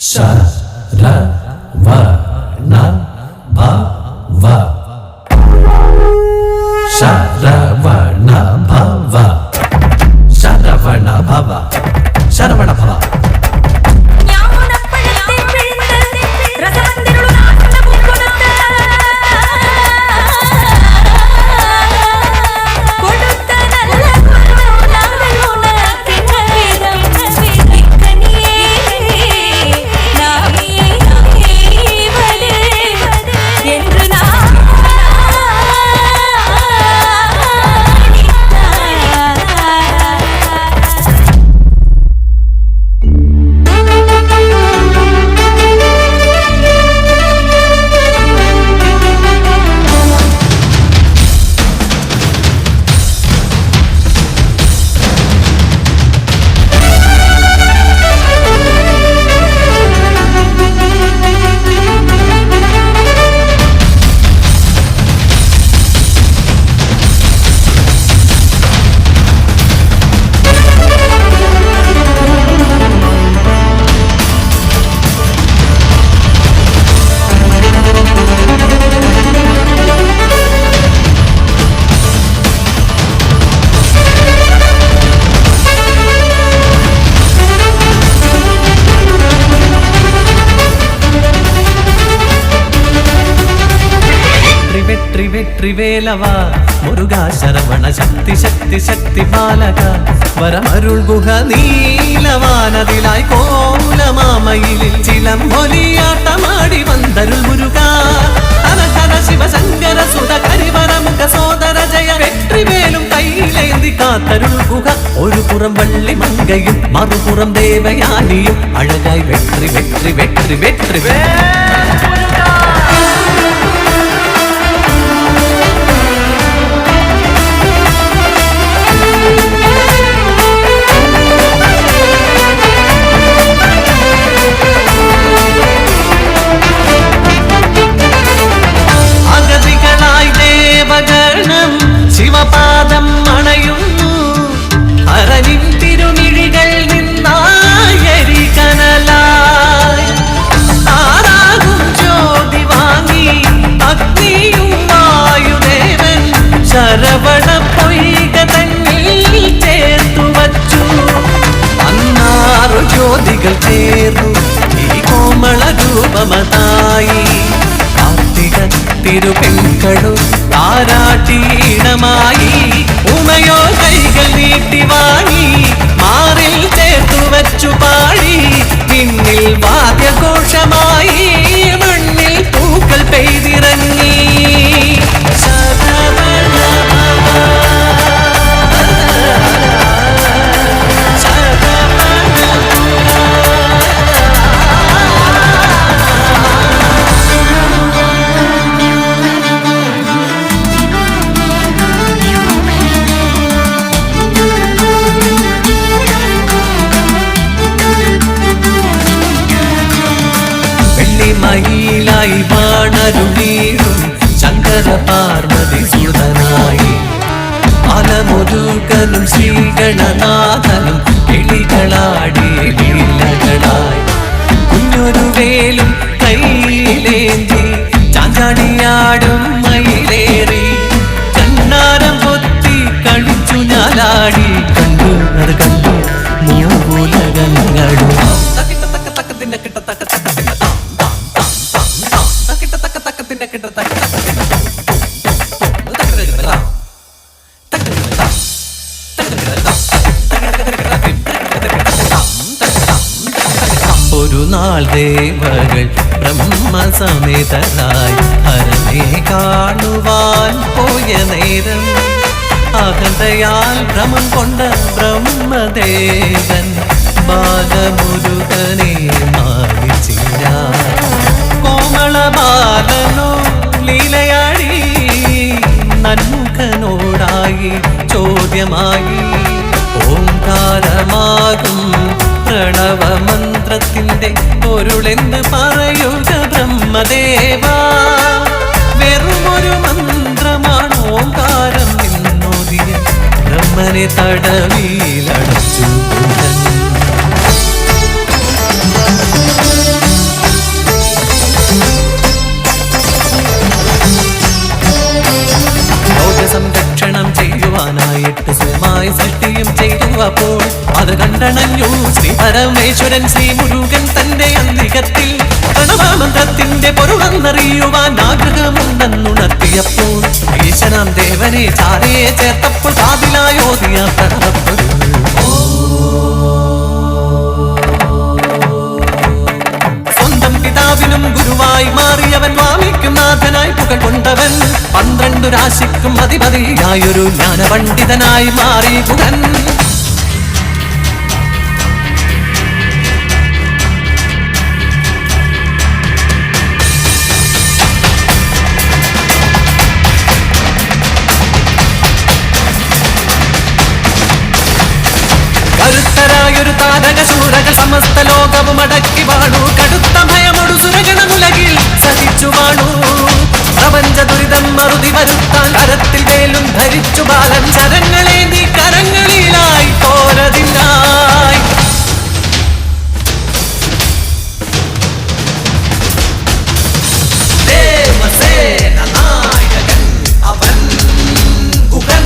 ശരവണ ഭവ ശരവണ ഭവ ശരവണ ഭവ ശരവണ ഭവ ത്രിവേലവ മുരുകാ ശരവണ ശക്തി ശക്തി ശക്തി പാലക വരമരുൾ ഗുഹ നീലവാനതിലായി കോലമാമയിലിൽ ചിലമ്പൊലിയാട്ടമാടി വന്തരുൾ മുരുകാ അനഹര ശിവശങ്കര സുത കരിവരമുഖ സോദര ജയ വെട്രിവേലും കയ്യിലേന്തി കാത്തരുൾ ഗുഹ ഒരു പുറം വള്ളി മങ്കയും മറുപുറം ദേവയാനിയും അഴകായി വെട്രി വെട്രി വെട്രി വെട്രി ശിവപാദം അണയുന്നു ഹരനിൻ തിരുമിഴികൾ നിന്നായരി കനലായി താരാകും ജ്യോതി വാങ്ങി അഗ്നിയും വായുദേവൻ ശരവണ പൊയ്ക തന്നിൽ ചേർത്തു വച്ചു അന്നാറു ജ്യോതികൾ ചേർന്നു ഈ കോമള രൂപമതായി തിരുപെൺകളു താരാട്ടീണമായി ഉമയോ കൈകൾ നീട്ടി വാങ്ങി മാറിൽ ചേർത്തു വച്ചു പാടി പിന്നിൽ വാദ്യഘോഷമായി മണ്ണിൽ പൂക്കൾ പെയ്തിറങ്ങി മയിലായി വാണരുളീടും ശങ്കര പാർവതി സുതനായി അലമുരുകനും ശ്രീഗണനാഥനും കിളികളാടി ലീലകളായി കുഞ്ഞൊരു വേലും കയ്യിലേന്തി ചാഞ്ചാടിയാടും മയിലേറി കണ്ണാരം പൊത്തി കളിച്ചു ഞാലാടി കണ്ടു അത് കണ്ടു മൂലകങ്ങളും ഒരു നാൾ ദേവകൾ ബ്രഹ്മസമേതനായി ഹരനെ കാണുവാൻ പോയ നേരം അഹന്തയാൽ ഭ്രമം കൊണ്ട ബ്രഹ്മദേവൻ ബാലമുരുകനെ മാനിച്ചില്ല കോമള ബാലനോ ലീലയാടി നന്മുഖനോടായി ചോദ്യമായി ഓംകാരമാകും പ്രണവമന്ത്രത്തിന്റെ പൊരുളെന്ന് പറയുക ബ്രഹ്മദേവ വെറുമൊരു മന്ത്രമാണ് ഓംകാരം നിന്നോദിയ ബ്രഹ്മനെ തടവിലടച്ചു പരമേശ്വരൻ ശ്രീ മുരുകൻ തന്റെ അന്തികത്തിൽ പ്രണവമന്ത്രത്തിന്റെ പൊരുളെന്നറിയുവാൻ ആഗ്രഹമുണ്ടെന്നുണർത്തിയപ്പോൾ ഈശനാം ദേവനെ ചാരയെ ചേർത്തപ്പോൾ കാതിലായോതിയ പ്രണവപ്പൊരുൾ സ്വന്തം പിതാവിനും ഗുരുവായി മാറിയവൻ വാമിക്കും നാഥനായി പുകൾ കൊണ്ടവൻ 12 രാശിക്കും അധിപതിയായൊരു ജ്ഞാനപണ്ഡിതനായി മാറി പുകൻ കരുത്തരായൊരു താരകശൂരകൾ സമസ്ത ലോകവും അടക്കി വാണു കടുത്ത ഭയമൊടു സുരഗണമുലകിൽ സഹിച്ചു വാണു പ്രപഞ്ച ദുരിതം മറുതി വരുത്താൻ കരത്തിൽ വേലും ധരിച്ചു ബാലൻ ശരങ്ങളേന്തി കരങ്ങളിലായി പോരതിനായി ദേവസേന നായകൻ അവൻ ഗുഹൻ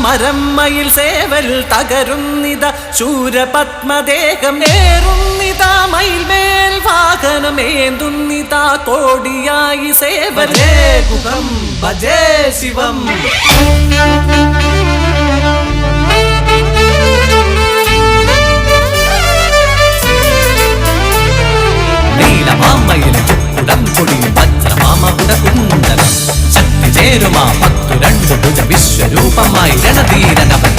മരമ്മയിൽ സേവൽ തകരുന്നിത ശൂരപത്മദേഹം ഏറുന്നിത മയിൽമേൽ വാഹനമേന്തുന്നിത കോടിയായി സേവലേ ഗുഹം ഭജേ ശിവം നീലമാമയിലെ ചുക്കുടം കൊടി വജ്രമാമകുട കുണ്ടലം ശക്തി ചേരുമാ 12 ഭുജ വിശ്വരൂപമായി രണധീരനവൻ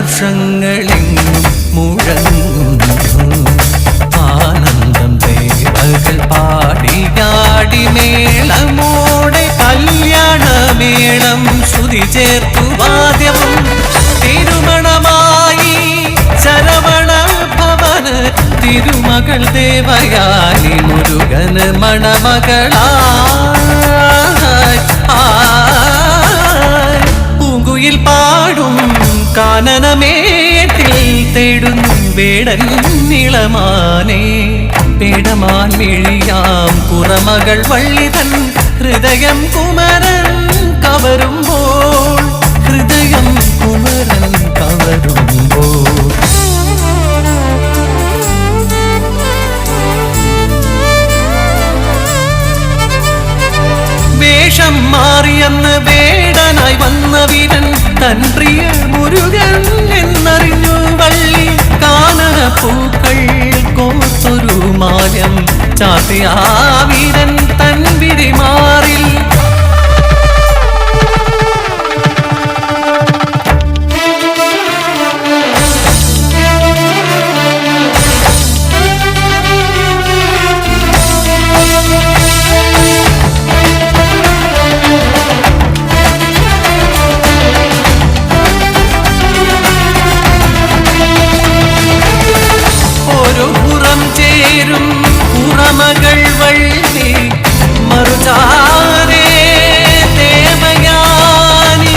ഹർഷങ്ങളെങ്ങും മുഴങ്ങുന്നു ആനന്ദം ദേവകൾ പാടിയാടി മേളമോടെ കല്യാണമേളം ശ്രുതി ചേർത്തു വാദ്യവും തിരുമണമായി ശരവണ ഭവന തിരുമകൾ ദേവയാനി മുരുകന് മണമകളായി പൂങ്കുയിൽ പാടും കാനനമേട്ടിൽ തേടുന്നു വേടൻ നിളമാനേ പേടമാൻ മിഴിയാം കുറമകൾ വള്ളിതൻ ഹൃദയം കുമരൻ കവരുമ്പോൾ ഹൃദയം കുമരൻ കവരുമ്പോൾ വേഷം മാറിയെന്ന് വേടനായി വന്ന വീരൻ തൻ പ്രിയ മുരുകൻ എന്നറിഞ്ഞു വള്ളി കാനന പൂക്കൾ കോർത്തൊരു മാലം ചാത്തിയാ വീരൻ തൻ വിരിമാറിൽ മകൾ വള്ളി മറുചാരേ ദേവയാനി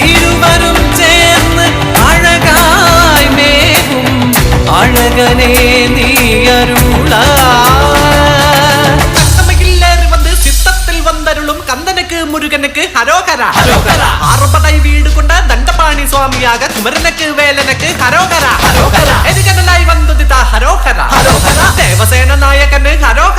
ഇരുവരും ചേർന്ന് അഴകായി മേകും അഴകനെ നീ അരുള കந்தனுக்கு முருகனுக்கு ஹரோகரா ஹரோகரா ஆறுபடை வீடு கொண்ட தண்டபாணி சுவாமியாக குமரனுக்கு வேலனுக்கு ஹரோகரா ஹரோகரா எதுகடலாய் வந்தது தா ஹரோகரா ஹரோகரா தேவசேன நாயகனு ஹரோகரா